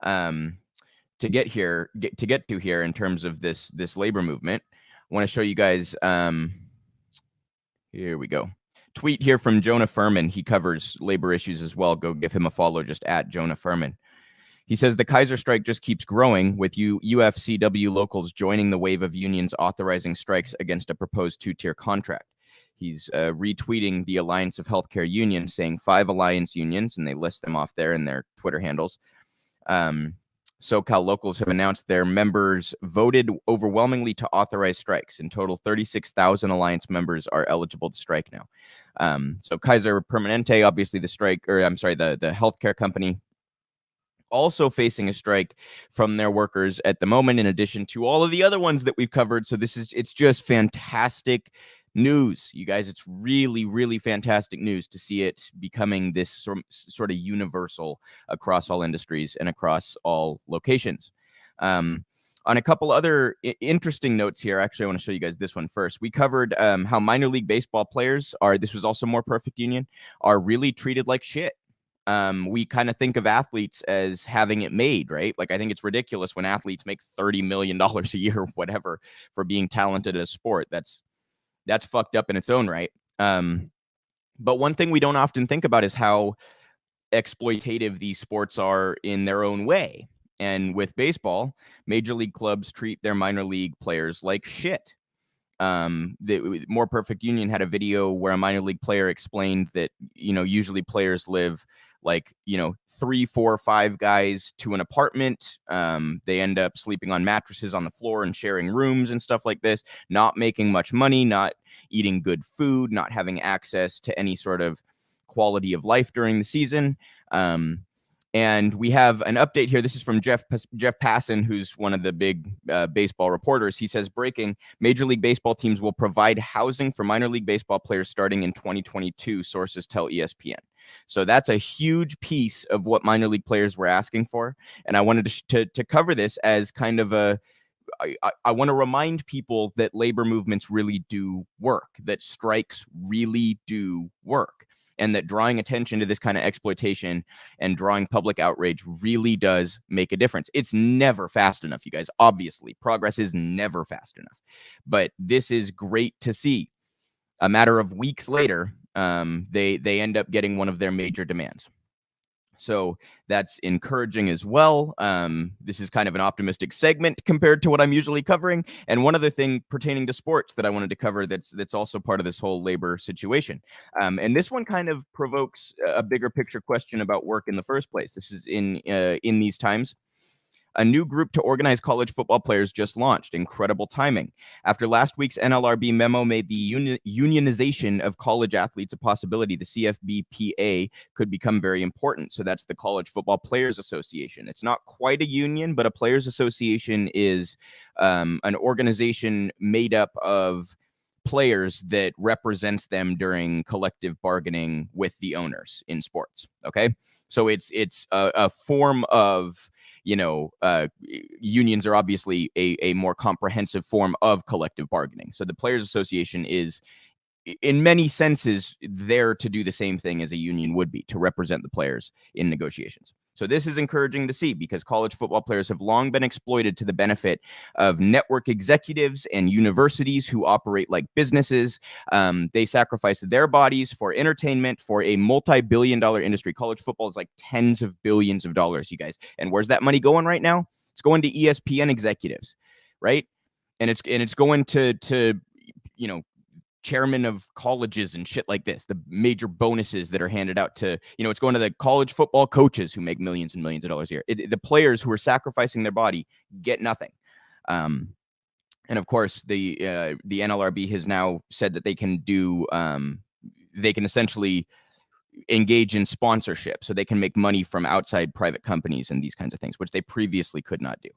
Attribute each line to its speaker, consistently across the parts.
Speaker 1: to get to here in terms of this labor movement. I want to show you guys. Here we go. Tweet here from Jonah Furman. He covers labor issues as well. Go give him a follow, just at Jonah Furman. He says the Kaiser Strike just keeps growing, with UFCW locals joining the wave of unions authorizing strikes against a proposed 2-tier contract. He's retweeting the Alliance of Healthcare Unions, saying 5 alliance unions, and they list them off there in their Twitter handles. SoCal locals have announced their members voted overwhelmingly to authorize strikes. In total, 36,000 alliance members are eligible to strike now. So Kaiser Permanente, obviously the healthcare company, also facing a strike from their workers at the moment, in addition to all of the other ones that we've covered. So it's just fantastic news, you guys. It's really, really fantastic news to see it becoming this sort of universal across all industries and across all locations. On a couple other interesting notes here, actually, I want to show you guys this one first. We covered how minor league baseball players this was also More Perfect Union, are really treated like shit. We kind of think of athletes as having it made, right? Like, I think it's ridiculous when athletes make $30 million a year or whatever for being talented at a sport. That's fucked up in its own right. But one thing we don't often think about is how exploitative these sports are in their own way. And with baseball, major league clubs treat their minor league players like shit. The More Perfect Union had a video where a minor league player explained that, usually players live like, 3, 4, 5 guys to an apartment. They end up sleeping on mattresses on the floor and sharing rooms and stuff like this, not making much money, not eating good food, not having access to any sort of quality of life during the season. And we have an update here. This is from Jeff Passan, who's one of the big baseball reporters. He says, breaking, Major League Baseball teams will provide housing for minor league baseball players starting in 2022, sources tell ESPN. So that's a huge piece of what minor league players were asking for. And I wanted to cover this as kind of I want to remind people that labor movements really do work, that strikes really do work, and that drawing attention to this kind of exploitation and drawing public outrage really does make a difference. It's never fast enough, you guys. Obviously, progress is never fast enough. But this is great to see. A matter of weeks later, they end up getting one of their major demands. So that's encouraging as well. This is kind of an optimistic segment compared to what I'm usually covering. And one other thing pertaining to sports that I wanted to cover that's also part of this whole labor situation. And this one kind of provokes a bigger picture question about work in the first place. This is in these times. A new group to organize college football players just launched. Incredible timing. After last week's NLRB memo made the unionization of college athletes a possibility, the CFBPA could become very important. So that's the College Football Players Association. It's not quite a union, but a players association is an organization made up of players that represents them during collective bargaining with the owners in sports. Okay, so it's a form of, unions are obviously a more comprehensive form of collective bargaining. So the Players Association is, in many senses, there to do the same thing as a union would be, to represent the players in negotiations. So this is encouraging to see, because college football players have long been exploited to the benefit of network executives and universities who operate like businesses. They sacrifice their bodies for entertainment, for a multi-billion-dollar industry. College football is like tens of billions of dollars, you guys. And where's that money going right now? It's going to ESPN executives, right? And it's going to chairman of colleges and shit like this, the major bonuses that are handed out to, it's going to the college football coaches who make millions and millions of dollars a year. The players who are sacrificing their body get nothing. And of course, the NLRB has now said that they can essentially engage in sponsorship, so they can make money from outside private companies and these kinds of things, which they previously could not do.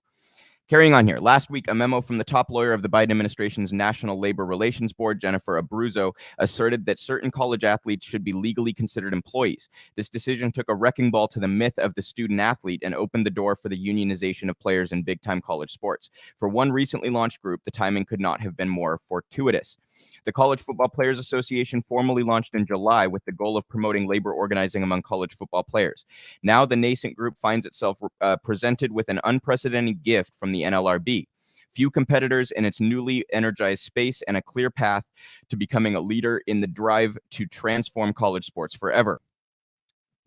Speaker 1: Carrying on here, last week, a memo from the top lawyer of the Biden administration's National Labor Relations Board, Jennifer Abruzzo, asserted that certain college athletes should be legally considered employees. This decision took a wrecking ball to the myth of the student athlete and opened the door for the unionization of players in big-time college sports. For one recently launched group, the timing could not have been more fortuitous. The College Football Players Association formally launched in July with the goal of promoting labor organizing among college football players. Now the nascent group finds itself presented with an unprecedented gift from the NLRB. Few competitors in its newly energized space and a clear path to becoming a leader in the drive to transform college sports forever.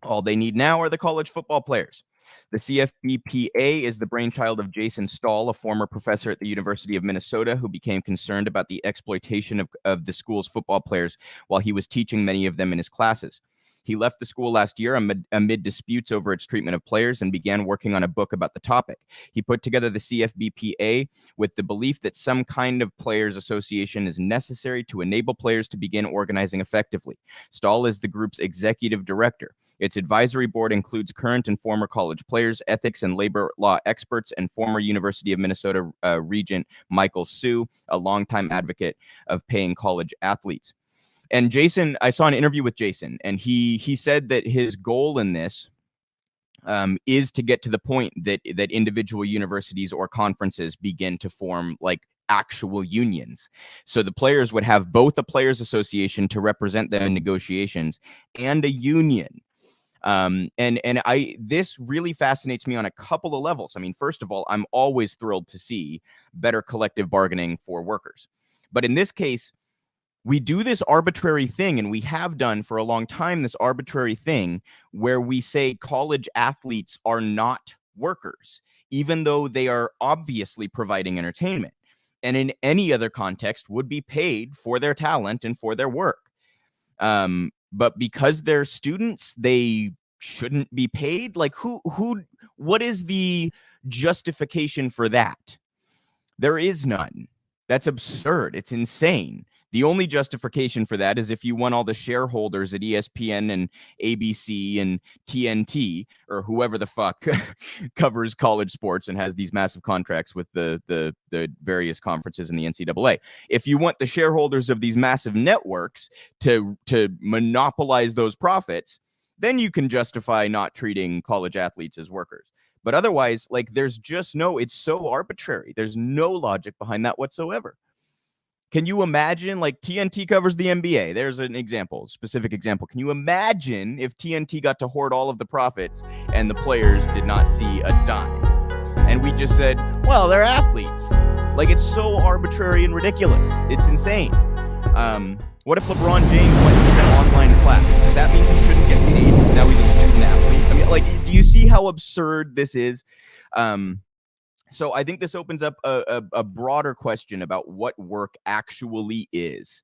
Speaker 1: All they need now are the college football players. The CFBPA is the brainchild of Jason Stahl, a former professor at the University of Minnesota who became concerned about the exploitation of the school's football players while he was teaching many of them in his classes. He left the school last year amid disputes over its treatment of players and began working on a book about the topic. He put together the CFBPA with the belief that some kind of players association is necessary to enable players to begin organizing effectively. Stahl is the group's executive director. Its advisory board includes current and former college players, ethics and labor law experts, and former University of Minnesota Regent Michael Sue, a longtime advocate of paying college athletes. And Jason, I saw an interview with Jason, and he said that his goal in this is to get to the point that individual universities or conferences begin to form like actual unions. So the players would have both a players association to represent them in negotiations and a union. This really fascinates me on a couple of levels. I mean, first of all, I'm always thrilled to see better collective bargaining for workers. But in this case, we do this arbitrary thing, and we have done for a long time this arbitrary thing where we say college athletes are not workers, even though they are obviously providing entertainment, and in any other context would be paid for their talent and for their work. But because they're students, they shouldn't be paid. Like what is the justification for that? There is none. That's absurd. It's insane. The only justification for that is if you want all the shareholders at ESPN and ABC and TNT or whoever the fuck covers college sports and has these massive contracts with the various conferences in the NCAA. If you want the shareholders of these massive networks to monopolize those profits, then you can justify not treating college athletes as workers. But otherwise, like, it's so arbitrary. There's no logic behind that whatsoever. Can you imagine, like, TNT covers the NBA? There's an example, specific example. Can you imagine if TNT got to hoard all of the profits and the players did not see a dime? And we just said, well, they're athletes. Like, it's so arbitrary and ridiculous. It's insane. What if LeBron James went to an online class? Does that mean he shouldn't get paid because now he's a student athlete? I mean, like, do you see how absurd this is? So I think this opens up a broader question about what work actually is.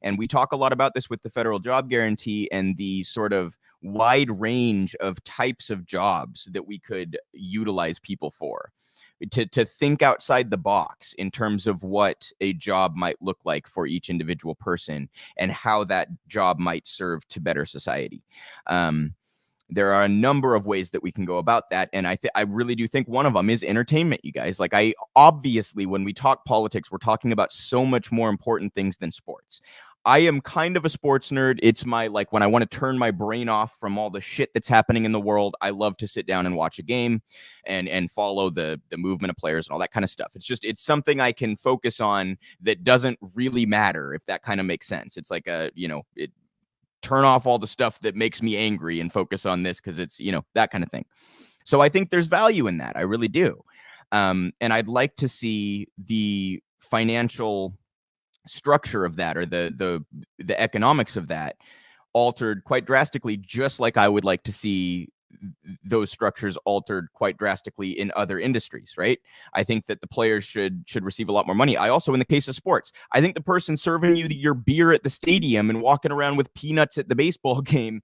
Speaker 1: And we talk a lot about this with the federal job guarantee and the sort of wide range of types of jobs that we could utilize people for. To think outside the box in terms of what a job might look like for each individual person and how that job might serve to better society. There are a number of ways that we can go about that. And I really do think one of them is entertainment, you guys. Like, obviously, when we talk politics, we're talking about so much more important things than sports. I am kind of a sports nerd. It's my, like, when I want to turn my brain off from all the shit that's happening in the world, I love to sit down and watch a game and follow the movement of players and all that kind of stuff. It's something I can focus on that doesn't really matter, if that kind of makes sense. It's like turn off all the stuff that makes me angry and focus on this because it's, that kind of thing. So I think there's value in that. I really do. And I'd like to see the financial structure of that, or the economics of that, altered quite drastically, just like I would like to see those structures altered quite drastically in other industries, right? I think that the players should receive a lot more money. I also, in the case of sports, I think the person serving you your beer at the stadium and walking around with peanuts at the baseball game,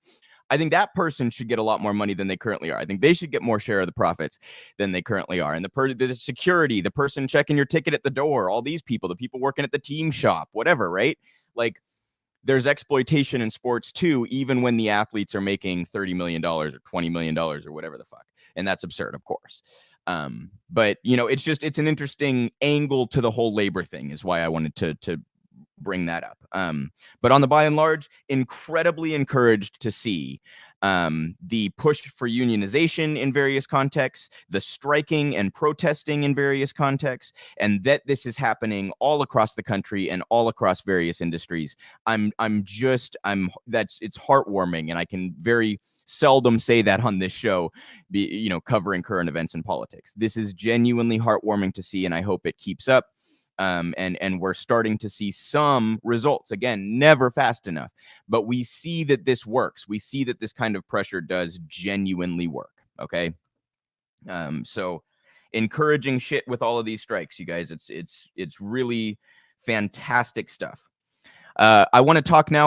Speaker 1: I think that person should get a lot more money than they currently are. I think they should get more share of the profits than they currently are. And the security, the person checking your ticket at the door, all these people, the people working at the team shop, whatever, right? Like, there's exploitation in sports too, even when the athletes are making $30 million or $20 million or whatever the fuck. And that's absurd, of course. But it's an interesting angle to the whole labor thing, is why I wanted to bring that up. But on the by and large, incredibly encouraged to see the push for unionization in various contexts, the striking and protesting in various contexts, and that this is happening all across the country and all across various industries. It's heartwarming, and I can very seldom say that on this show, covering current events and politics. This is genuinely heartwarming to see, and I hope it keeps up. And we're starting to see some results. Again, never fast enough, but we see that this works. We see that this kind of pressure does genuinely work. Okay. So encouraging shit with all of these strikes, you guys. It's really fantastic stuff. I want to talk now